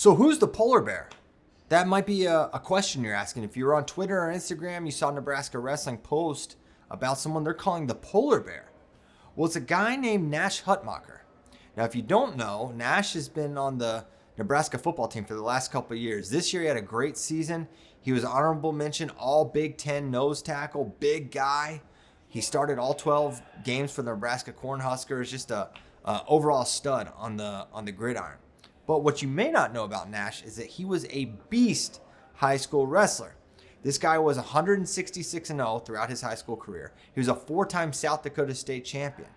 So who's the polar bear? That might be a question you're asking. If you're on Twitter or Instagram, you saw Nebraska Wrestling post about someone they're calling the polar bear. Well, it's a guy named Nash Hutmacher. Now, if you don't know, Nash has been on the Nebraska football team for the last couple of years. This year he had a great season. He was honorable mention, all Big Ten nose tackle, big guy. He started all 12 games for the Nebraska Cornhuskers, just a overall stud on the gridiron. But what you may not know about Nash is that he was a beast high school wrestler. This guy was 166-0 throughout his high school career. He was a 4-time South Dakota State champion.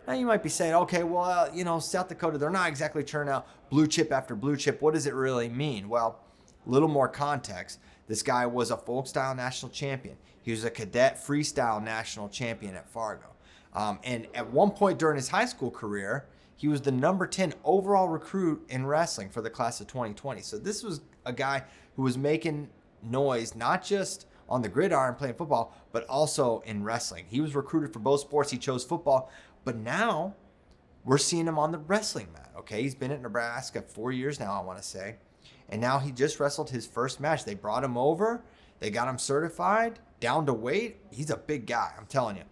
Now you might be saying, okay, well, South Dakota, they're not exactly churning out blue chip after blue chip. What does it really mean? Well, a little more context. This guy was a folk style national champion. He was a cadet freestyle national champion at Fargo. And at one point during his high school career, he was the number 10 overall recruit in wrestling for the class of 2020. So this was a guy who was making noise, not just on the gridiron playing football, but also in wrestling. He was recruited for both sports. He chose football, but now we're seeing him on the wrestling mat. Okay, he's been at Nebraska 4 years now, I want to say. And now he just wrestled his first match. They brought him over. They got him certified, down to weight. He's a big guy, I'm telling you.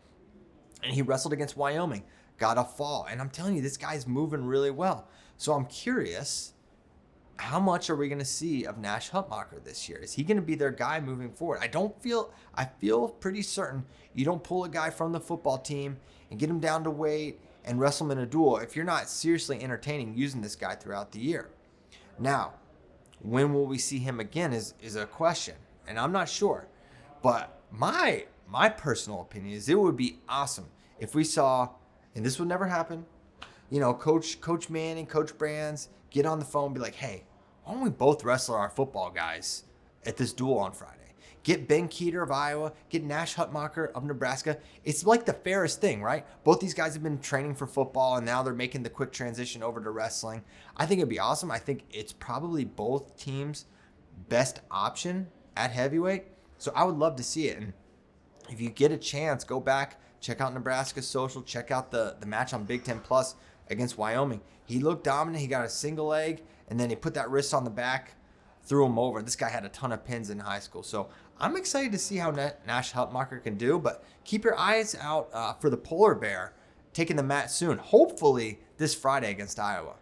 And he wrestled against Wyoming, got a fall. And I'm telling you, this guy's moving really well. So I'm curious, how much are we going to see of Nash Hutmacher this year? Is he going to be their guy moving forward? I feel pretty certain you don't pull a guy from the football team and get him down to weight and wrestle him in a duel if you're not seriously entertaining using this guy throughout the year. Now, when will we see him again is a question, and I'm not sure. But my personal opinion is it would be awesome if we saw, and this would never happen, Coach Manning, Coach Brands get on the phone and be like, hey, why don't we both wrestle our football guys at this duel on Friday? Get Ben Keeter of Iowa, get Nash Hutmacher of Nebraska. It's like the fairest thing, right? Both these guys have been training for football, and now they're making the quick transition over to wrestling. I think it'd be awesome. I think it's probably both teams' best option at heavyweight. So I would love to see it. And if you get a chance, go back, check out Nebraska's social, check out the match on Big Ten Plus against Wyoming. He looked dominant. He got a single leg, and then he put that wrist on the back, threw him over. This guy had a ton of pins in high school. So I'm excited to see how Nash Hutmacher can do, but keep your eyes out for the polar bear taking the mat soon, hopefully this Friday against Iowa.